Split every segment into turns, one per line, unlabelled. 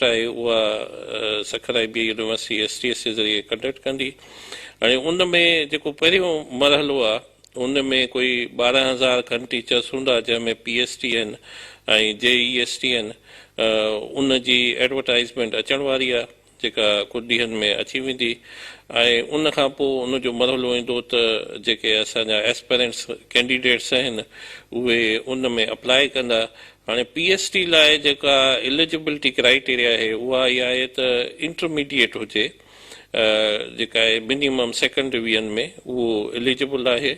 आहे उहा Sukkur IBA university STS जे ज़रिए कंडक्ट कंदी। हाणे उन में जेको पहिरियों मरहलो आहे उन में कोई 12,000 खनि टीचर्स हूंदा जंहिंमें PST आहिनि ऐं JEST आहिनि। उन जी एडवर्टाइज़मेंट अचण वारी आहे जेका कुझु ॾींहंनि में अची वेंदी ऐं उन खां पोइ उन जो मरहलो ईंदो त जेके असांजा एस्पेरेंट्स कैंडिडेट्स आहिनि उहे उन में अप्लाई कंदा। हाणे PST लाइ जेका एलिजिबिलिटी क्राइटेरिया आहे उहा इहा आहे त इंटरमीडिएट हुजे, जेका आहे मिनिमम सेकेंड डिवीजन में उहो एलिजिबल आहे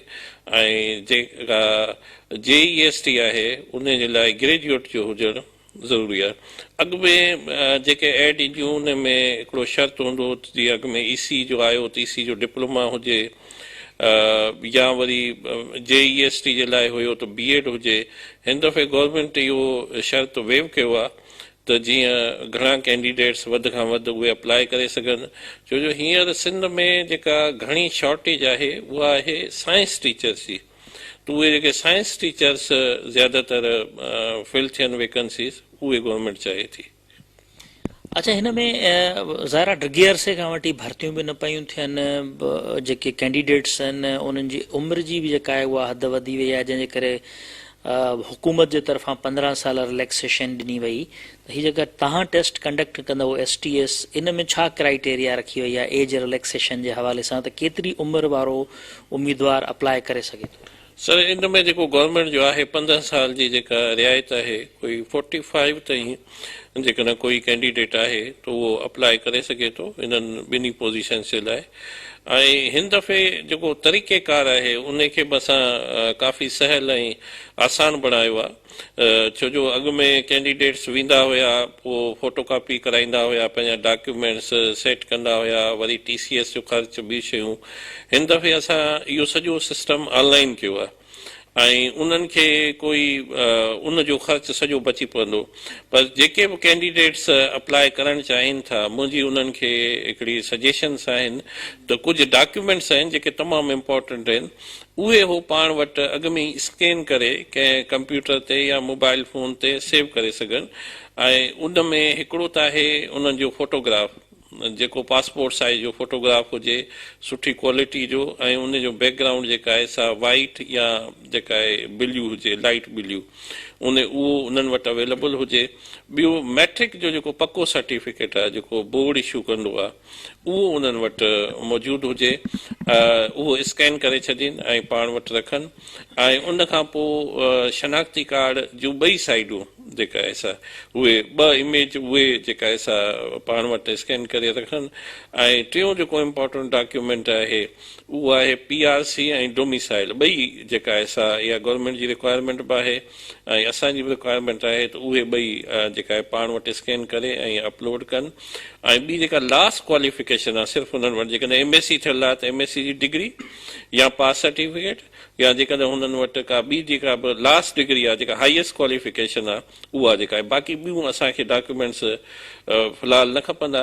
ऐं जेका JEST आहे उन जे लाइ ग्रेजुएट जो हुजणु ज़रूरी आहे। अॻु में जेके एड ईंदियूं उन में हिकिड़ो शर्त हूंदो जीअं अॻु में EC जो आयो त EC जो डिप्लोमा हुजे या वरी JEST जे लाइ हुयो त BEd हुजे। हिन दफ़े गवर्नमेंट इहो शर्त वेव कयो आहे त जीअं घणा कैंडिडेट्स वधि खां वधि उहे अप्लाई करे सघनि, छो जो हींअर सिंध में जेका घणी शॉर्टेज आहे उहा आहे साइंस टीचर्स जी। त उहे जेके साइंस टीचर्स ज़्यादातर फिल थियनि वैकेंसीज़ उहे गवर्नमेंट चाहे थी।
अच्छा, हिन में ज़ाहिर आहे डिघे अरसे खां वठी भर्तियूं बि न पयूं थियनि, जेके कैंडिडेट्स आहिनि उन्हनि जी उमिरि जी बि जेका आहे उहा हद वधी वई आहे, जंहिंजे करे हुकूमत जे तरफ़ां 15 साल रिलैक्सेशन ॾिनी वई। त हीअ जेका तव्हां टेस्ट कंडक्ट कंदव STS, इन में छा क्राइटेरिया रखी वई आहे एज रिलैक्सेशन जे हवाले सां, त केतिरी उमिरि वारो उम्मीदवार अप्लाई करे सघे थो?
सर, इन में जेको गवर्नमेंट जो आहे 15 साल जी जेका रियायत आहे कोई 45 ताईं जेकॾहिं कोई कैंडिडेट आहे त उहो अप्लाई करे सघे थो इन्हनि ॿिन्ही पोज़ीशन्स जे लाइ। ऐं हिन दफ़े जेको तरीक़ेकार आहे उन खे बि असां काफ़ी सहल ऐं आसान बणायो आहे, छो जो अॻु में कैंडिडेट्स वेंदा हुया, पोइ फोटो कॉपी कराईंदा हुया, पंहिंजा डॉक्यूमेंट्स सेट कंदा हुया, वरी TCS जो ख़र्चु ॿियूं शयूं। हिन दफ़े असां इहो सॼो सिस्टम ऑनलाइन कयो आहे ऐं उन्हनि खे कोई उन जो ख़र्चु सॼो बची पवंदो। पर जेके बि कैंडिडेट्स अप्लाई करणु चाहिनि था, मुंहिंजी उन्हनि खे हिकिड़ी सजेशन्स आहिनि त कुझु डॉक्यूमेंट्स आहिनि जेके तमामु इम्पोर्टेंट आहिनि, उहे हो पाण वटि अॻु में ई स्कैन करे कंहिं कंप्यूटर ते या मोबाइल फ़ोन ते सेव करे सघनि। ऐं उन में हिकिड़ो त आहे उन्हनि जो फोटोग्राफ, जेको पासपोर्ट साइज जो फोटोग्राफ हुजे सुठी क्वालिटी जो, ऐं उन जो बैकग्राउंड जेका आहे सा वाइट या जेका आहे ब्लू हुजे, लाइट ब्लू, उहो उन्हनि वटि अवेलेबल हुजे। ॿियो मैट्रिक जो जेको पको सर्टिफिकेट आहे जेको बोर्ड इशू कंदो आहे उहो उन्हनि वटि मौजूदु हुजे, उहो स्कैन करे छॾनि ऐं पाण वटि रखनि। ऐं उन खां पोइ शनाख्ती कार्ड जूं ॿई साइडूं जेका आहे सा उहे 2 इमेज उहे जेका आहे सा पाण वटि स्कैन करे रखनि। ऐं टियों जेको इम्पोर्टेंट डॉक्यूमेंट आहे उहो आहे PRC ऐं डोमिसाइल, ॿई जेका आहे सा इहा गवर्नमेंट जी रिक्वायरमेंट बि आहे ऐं असांजी बि रिक्वायरमेंट आहे, त उहे ॿई जेका आहे पाण वटि स्कैन करे ऐं अपलोड कनि। ऐं ॿी जेका लास्ट क्वालिफिकेशन आहे सिर्फ़ु हुननि वटि जेकॾहिं MSc थियल आहे त MSc जी डिग्री या पास सर्टिफिकेट, या जेकॾहिं हुननि वटि का ॿी जेका बि लास्ट डिग्री आहे जेका हाईएस्ट क्वालिफिकेशन आहे उहा जेका आहे, बाक़ी ॿियूं असांखे डॉक्यूमेंट्स फ़िलहाल न खपंदा।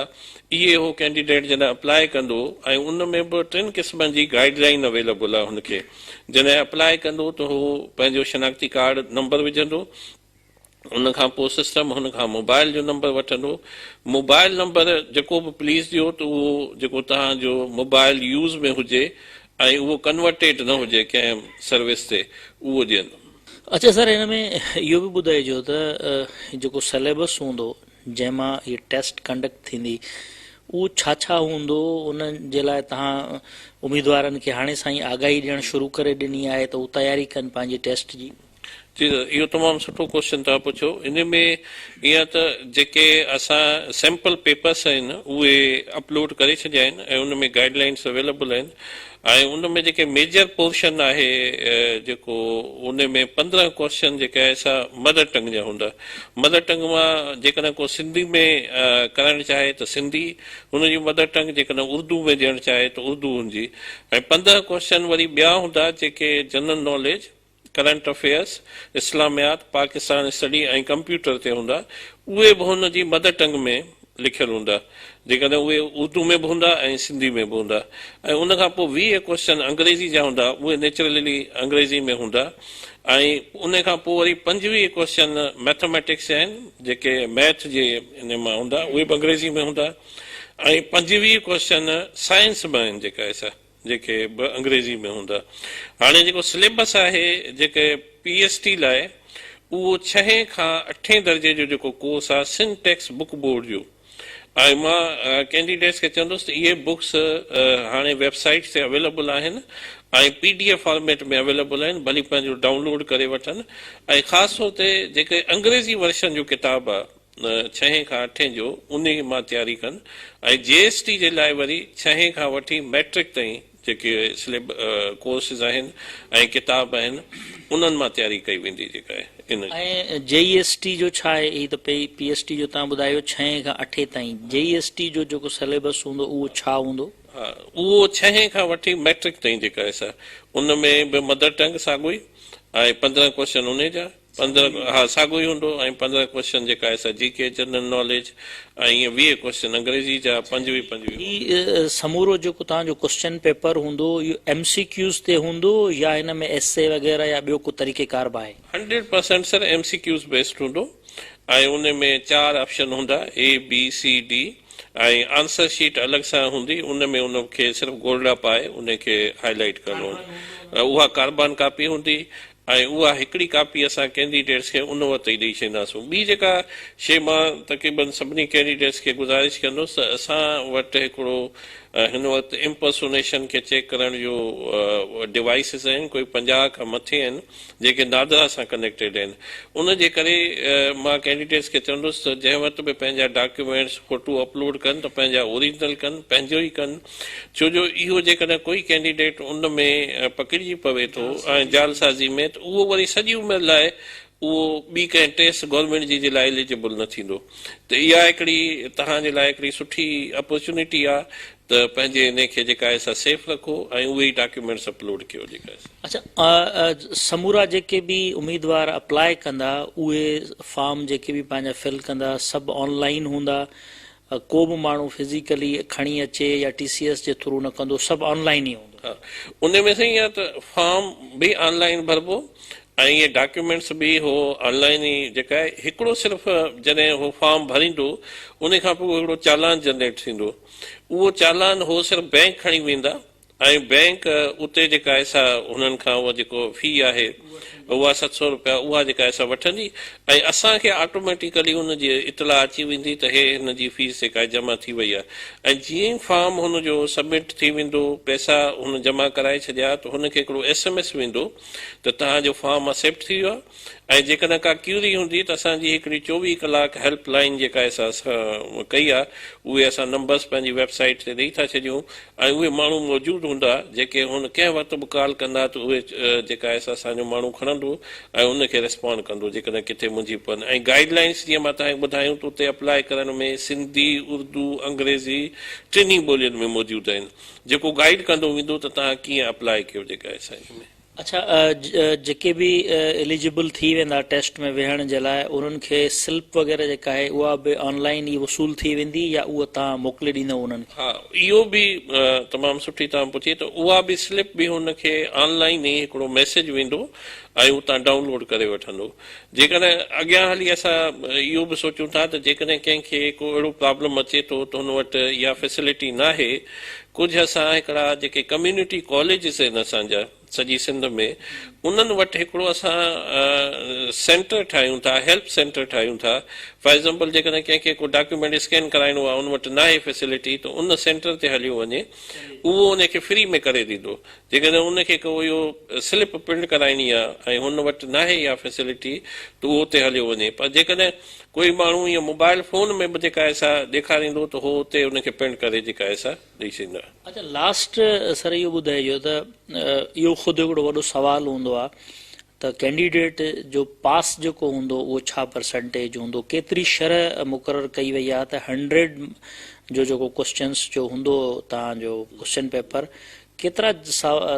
इहे हो कैंडिडेट जॾहिं अप्लाई कंदो ऐं उन में बि 3 क़िस्मनि जी गाइडलाइन अवेलेबल आहे हुनखे। जॾहिं अप्लाई कंदो त उहो पंहिंजो शनाख्ती कार्ड नंबर विझंदो, उन खां पोइ सिस्टम हुन खां मोबाइल जो नंबर वठंदो। मोबाइल नंबर जेको बि प्लीज़ ॾियो त उहो जेको तव्हांजो मोबाइल यूज़ में हुजे ऐं उहो कन्वर्टेड न हुजे कंहिं सर्विस ते, उहो ॾियनि।
अच्छा सर, हिन में इहो बि ॿुधाइजो त जेको सिलेबस हूंदो जंहिंमां हीअ टेस्ट कंडक्ट थींदी उहो छा छा हूंदो, उन जे लाइ तव्हां उम्मीदवारनि खे हाणे सां ई आगाही ॾियणु शुरू करे ॾिनी आहे त उहो तयारी कनि पंहिंजी टेस्ट जी?
जी, इहो तमामु सुठो क्वेश्चन तव्हां पुछो। इन में ईअं त जेके असां सैम्पल पेपर्स आहिनि उहे अपलोड करे छॾिया आहिनि ऐं उन में गाइडलाइंस अवेलेबल आहिनि। ऐं उन में जेके मेजर पोर्शन आहे जेको उन में 15 क्वेश्चन जेके आहे सा मदर टंग जा हूंदा। मदर टंग मां जेकॾहिं को सिंधी में करणु चाहे त सिंधी हुनजी मदर टंग, जेकॾहिं उर्दू में ॾियणु चाहे त उर्दू हुनजी। ऐं 15 क्वेश्चन वरी ॿिया हूंदा जेके जनरल नॉलेज, करंट अफेयर्स, इस्लामियात, पाकिस्तान स्टडी ऐं कंप्यूटर ते हूंदा। उहे बि हुन जी मदर टंग में लिखियल हूंदा, जेकॾहिं उहे उर्दू में बि हूंदा ऐं सिंधी में बि हूंदा। ऐं उन खां पोइ 20 क्वेश्चन अंग्रेज़ी जा हूंदा, उहे नेचुरली अंग्रेज़ी में हूंदा। ऐं उन खां पोइ वरी 25 क्वेश्चन मैथमेटिक्स आहिनि जेके मैथ जे इन मां हूंदा उहे बि अंग्रेज़ी में हूंदा ऐं 25 क्वेश्चन साइंस में आहिनि जेके बि अंग्रेज़ी में हूंदा। हाणे जेको सिलेबस आहे जेके PhD लाइ उहो 6 खां 8 दर्जे जो जेको कोर्स आहे सिंटेक्स बुक बोर्ड जो ऐं मां कैंडिडेट्स खे चवंदुसि त इहे बुक्स हाणे वेबसाइट ते अवेलेबल आहिनि ऐं PDF फॉर्मेट में अवेलेबल आहिनि, भली पंहिंजो डाउनलोड करे वठनि ऐं ख़ासि तौर ते जेके अंग्रेज़ी वर्शन जो किताब आहे 6 खां 8 जो उन मां तयारी कनि ऐं GST जे लाइ वरी 6 खां वठी मैट्रिक ताईं जेके कोर्सिस आहिनि ऐं किताब आहिनि उन्हनि मां तयारी कई वेंदी जेका आहे इन।
ऐं JEST जो छा आहे? ही त PhD जो तव्हां ॿुधायो 6 खां 8 ताईं, JEST जो जेको सिलेबस हूंदो उहो छा हूंदो?
हा, उहो 6 खां वठी मैट्रिक ताईं जेका आहे सा उन में बि मदर टंग साॻियो ई ऐं 15 क्वेश्चन उन जा 15 हा साॻियो ई हूंदो ऐं 15 क्वेश्चन जेका आहे सा GK जनरल नॉलेज ऐं ईअं 20 क्वेश्चन अंग्रेज़ी जा 25
ही समूरो जेको तव्हांजो क्वेश्चन पेपर हूंदो इहो MCQs ते हूंदो या हिन में एसे वग़ैरह या ॿियो को तरीक़ेकार बि आहे?
100% सर MCQs बेस्ड हूंदो ऐं उन में 4 ऑप्शन हूंदा ABCD ऐं आंसर शीट अलॻि सां हूंदी उन में उनखे सिर्फ़ु ॻोल्हा पाए उनखे हाईलाइट करिणो, उहा कार्बन कापी हूंदी ऐं उहा हिकिड़ी कापी असां कैंडिडेट्स खे उन वटि ई ॾेई छॾींदासीं। ॿी जेका शइ मां तक़रीबन सभिनी कैंडिडेट्स खे गुज़ारिश कंदुसि त असां वटि हिकिड़ो हिन वक़्तु इम्पर्सोनेशन खे चेक करण जो डिवाइसिस आहिनि, कोई 50 खां मथे आहिनि जेके नादरा सां कनेक्टेड आहिनि। उन जे करे मां कैंडिडेट्स खे चवंदुसि त जंहिं वटि बि पंहिंजा डॉक्यूमेंट्स फोटो अपलोड कनि त पंहिंजा ओरिजिनल कनि, पंहिंजो ई कनि, छो जो इहो जेकॾहिं कोई कैंडिडेट उन में पकिड़िजी पवे थो ऐं जालसाज़ी में त उहो वरी सॼी उमिरि लाइ उहो ॿी कंहिं टेस्ट गवर्नमेंट जी जे लाइ एलिजिबल न थींदो। त इहा हिकिड़ी तव्हांजे लाइ हिकिड़ी सुठी अपॉर्चुनिटी आहे त पंहिंजे इन खे जेका आहे सा सेफ रखो ऐं उहे ई डॉक्यूमेंट्स अपलोड कयो जेका आहे।
अच्छा, समूरा जेके बि उम्मीदवार अप्लाई कंदा उहे फॉर्म जेके बि पंहिंजा फिल कंदा सभु ऑनलाइन हूंदा? को बि माण्हू फिज़िकली खणी अचे या TCS जे थ्रू न कंदो, सभु ऑनलाइन ई हूंदो?
हा, उन में साईं आहे त फॉर्म बि ऑनलाइन भरबो ऐं इहे डॉक्यूमेंट्स बि हो ऑनलाइन ई जेका आहे। हिकिड़ो सिर्फ़ु जॾहिं हो फॉर्म भरींदो उन खां पोइ हिकिड़ो चालान जनरेट थींदो, उहो चालान हो सिर्फ़ु बैंक खणी वेंदा ऐं बैंक उते जेका आहे सा हुननि खां उहा जेको फी आहे उहा 700 रुपया उहा जेका आहे सा वठंदी ऐं असांखे ऑटोमेटिकली हुनजी इतला अची वेंदी त हे हिन जी फीस जेका आहे जमा थी वई आहे। ऐं जीअं ई फॉर्म हुनजो सबमिट थी वेंदो, पैसा हुन जमा कराए छॾिया त हुनखे हिकिड़ो SMS वेंदो त तव्हांजो फॉर्म एक्सेप्ट थी वियो आहे ऐं जेकॾहिं का क्यूरी हूंदी त असांजी हिकिड़ी 24 कलाक हेल्पलाइन जेका आहे असां कई आहे, उहे असां नंबर्स पंहिंजी वेबसाइट ते ॾेई था छॾियूं ऐं उहे माण्हू मौजूदु हूंदा जेके हुन कंहिं वक़्तु बि कॉल कंदा त उहे जेका आहे असांजो माण्हू खणंदो ऐं उनखे रिस्पॉन्ड कंदो जेकॾहिं किथे मुंहिंजी पवनि। ऐं गाइडलाइंस जीअं मां तव्हांखे ॿुधायूं त उते अप्लाई करण में सिंधी, उर्दू, अंग्रेज़ी टिनी ॿोलियुनि में मौजूदु आहिनि, जेको गाइड कंदो वेंदो त तव्हां कीअं अप्लाई कयो जेका आहे साईं में।
अच्छा, जेके बि एलिजिबल थी वेंदा टेस्ट में वेहण जे लाइ उन्हनि खे स्लिप वग़ैरह जेका आहे उहा बि ऑनलाइन ई वसूल थी वेंदी या उहा तव्हां मोकिले ॾींदव उन्हनि खे?
हा, इहो बि तमामु सुठी तव्हां पुछी त उहा बि स्लिप बि हुनखे ऑनलाइन ई हिकिड़ो मैसेज वेंदो ऐं उतां डाउनलोड करे वठंदो। जेकॾहिं अॻियां हली असां इहो बि सोचूं था त जेकॾहिं कंहिंखे को अहिड़ो प्रॉब्लम अचे थो त हुन वटि इहा फैसिलिटी न आहे, कुझु असां हिकिड़ा जेके कम्यूनिटी कॉलेजिस आहिनि असांजा सॼी सिंध में उन्हनि वटि हिकिड़ो असां सेंटर ठाहियूं था, हेल्प सेंटर ठाहियूं था। फॉर एग्ज़ाम्पल जेकॾहिं कंहिंखे को डॉक्यूमेंट स्कैन कराइणो आहे उन वटि न आहे फैसिलिटी त उन सेंटर ते हलियो वञे, उहो उनखे फ्री में करे ॾींदो। जेकॾहिं उनखे को इहो स्लिप प्रिंट कराइणी आहे ऐं हुन वटि न आहे इहा फैसिलिटी त उहो उते हलियो वञे। पर जेकॾहिं कोई माण्हू ईअं मोबाइल फोन में बि जेका आहे सा ॾेखारींदो त उहो उते उनखे प्रिंट करे जेका आहे सा ॾेई छॾींदा।
अच्छा, लास्ट सर इहो ॿुधाइजो त इहो ख़ुदि हिकिड़ो वॾो सुवालु हूंदो आहे त कैंडिडेट जो पास जेको हूंदो उहो छा परसेंटेज हूंदो, केतिरी शरह मुक़ररु कई वई आहे त 100 जो जेको क्वेश्चन्स जो हूंदो तव्हांजो क्वेश्चन पेपर केतिरा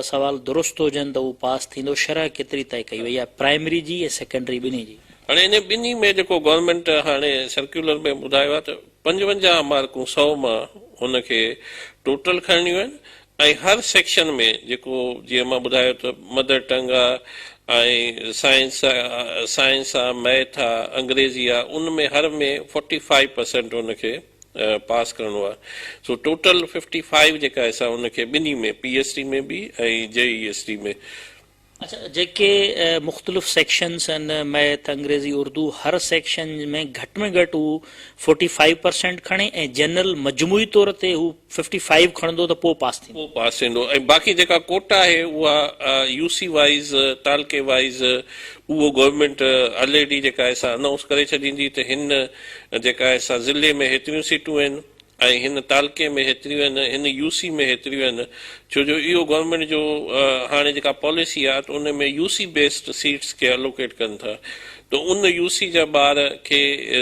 सवाल दुरुस्त हुजनि त उहो पास थींदो, शरह केतिरी तय कई वई आहे प्राइमरी जी ऐं सेकेंडरी ॿिन्ही जी? हाणे
इन ॿिन्ही में जेको गवर्नमेंट हाणे सर्कुलर में ॿुधायो आहे त 55 मार्कूं 100 मां हुनखे टोटल खणणियूं आहिनि ऐं हर सेक्शन में जेको जीअं मां ॿुधायो त मदर टंग आहे ऐं साइंस आहे, मैथ आहे, अंग्रेजी आहे, उन में हर में 45% उनखे पास करिणो आहे। सो टोटल 55 जेका आहे उनखे ॿिन्ही में, PhD में बि ऐं JESD में।
अच्छा, जेके मुख़्तलिफ़ सेक्शन्स आहिनि, मैथ, अंग्रेज़ी, उर्दू, हर सेक्शन में घटि हू 45% खणे ऐं जनरल मजमूई तौर ते हू 55 खणंदो त पोइ पास थींदो।
ऐं बाक़ी जेका कोटा आहे उहा UC वाइज़, तालके वाइज़, उहो गवर्नमेंट ऑलरेडी जेका आहे अनाउंस करे छॾींदी त हिन जेका आहे ज़िले में हेतिरियूं सीटूं आहिनि ऐं हिन तालके में हेतिरियूं आहिनि, हिन UC में हेतिरियूं आहिनि। छो जो इहो गवर्नमेंट जो हाणे जेका पॉलिसी आहे त उन में UC बेस्ड सीट्स खे एलोकेट कनि था, त उन UC जा ॿार खे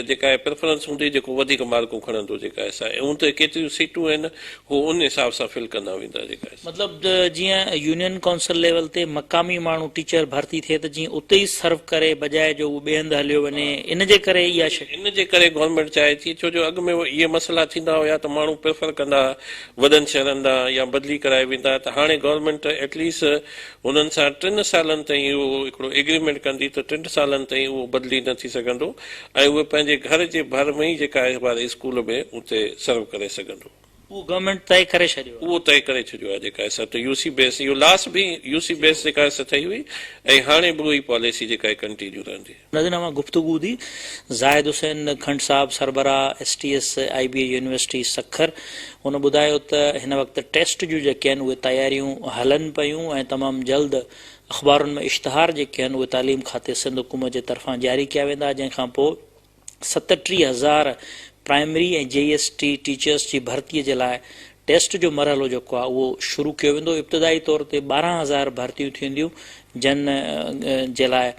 जेका आहे प्रेफरेंस हूंदी जेको वधीक मार्कूं खणंदो जेका आहे, ऐं त केतिरियूं सीटूं आहिनि हू उन हिसाब सां फिल कंदा वेंदा जेका आहे।
मतिलबु जीअं यूनियन काउंसिल लेवल ते मक़ामी माण्हू टीचर भर्ती थिए त जीअं उते ई सर्व करे बजाए जो उहो ॿिए हंधि हलियो वञे, इन जे करे इहा शइ,
इन जे करे गवर्नमेंट चाहे थी। छो जो अॻु में इहे मसइला थींदा हुया त माण्हू प्रेफर कंदा वॾनि शहरनि ॾांहुं या बदिली कराए वेंदा, त हाणे गवर्नमेंट एटलीस्ट हुननि सां 3 सालनि ताईं उहो हिकिड़ो एग्रीमेंट कंदी त 3 सालनि ताईं उहो बदिली न थी सघंदो ऐं उहे पंहिंजे घर जे भर में ई जेका आहे स्कूल में उते सर्व करे सघंदो।
उहो गवर्नमेंट तय करे छॾियो,
उहो तय करे छॾियो आहे जेका आहे त UC बेस, इहो लास्ट बि UC बेस जेका आहे ठही हुई ऐं हाणे बि उहा पॉलिसी जेका आहे कंटिन्यू रहंदी।
नज़रनामा गुफ्तगू दी ज़ाहिद हुसैन खंड साहब, सरबराह STS IBA यूनिवर्सिटी सखर, हुन ॿुधायो त हिन वक़्तु टेस्ट जूं जेके आहिनि उहे तयारियूं हलनि पियूं ऐं तमामु जल्द अख़बारुनि में इश्तिहार जेके आहिनि उहे तालीम खाते सिंध हुकूमत जे तरफ़ां जारी कया वेंदा, जंहिंखां पोइ 37,000 प्राइमरी ऐं JST टीचर्स जी भर्तीअ जे लाइ टेस्ट जो मरहलो जेको आहे उहो शुरू कयो वेंदो। इब्तिदाई तौर ते 12,000 भर्तियूं थींदियूं जिन जे लाइ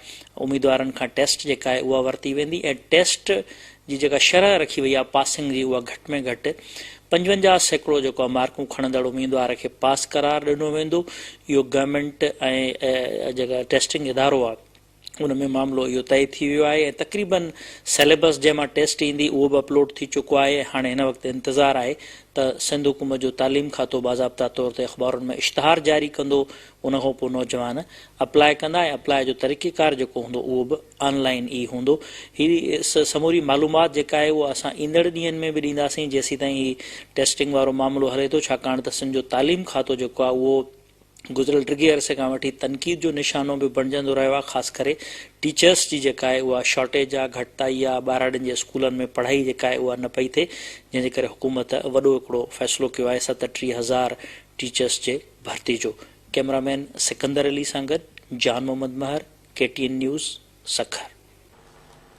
उम्मीदवारनि खां टेस्ट जेका आहे उहा वरिती वेंदी ऐं टेस्ट जी जेका शरह रखी वई आहे पासिंग जी, उहा घटि में घटि 55% जेको आहे मार्कूं खणंदड़ उम्मीदवार खे पास करार ॾिनो वेंदो। इहो गवर्नमेंट ऐं जेका टेस्टिंग इदारो आहे उन में मामिलो इहो तय थी वियो आहे ऐं तक़रीबन सिलेबस जंहिंमां टेस्ट ईंदी उहो बि अपलोड थी चुको आहे। हाणे हिन वक़्तु इंतज़ारु आहे त सिंध हुकूमत जो तालीम खातो बाज़ाब्ता तौर ते अख़बारुनि में इश्तिहार जारी कंदो, उनखां पोइ नौजवान अप्लाई कंदा ऐं अप्लाई जो तरीक़ेकार जेको हूंदो उहो बि ऑनलाइन ई हूंदो। हीअ समूरी मालूमात जेका आहे उहा असां ईंदड़ ॾींहंनि में बि ॾींदासीं जेसीं ताईं ही टेस्टिंग वारो मामिलो हले थो, छाकाणि त सिंध जो तालीम खातो जेको आहे उहो गुज़िरियल 3 अरसे खां वठी तनक़ीद जो निशानो बि बणिजंदो रहियो आहे। ख़ासि करे टीचर्स जी जेका आहे उहा शॉर्टेज आहे, घटिताई आहे, ॿारनि जे स्कूलनि में पढ़ाई जेका आहे उहा न पई थिए, जंहिंजे करे हुकूमत वॾो हिकिड़ो फ़ैसिलो कयो आहे 37,000 टीचर्स जे भर्ती जो। कैमरामैन सिकंदर अली सां गॾु जान मोहम्मद महर, KTN न्यूज़, सखर।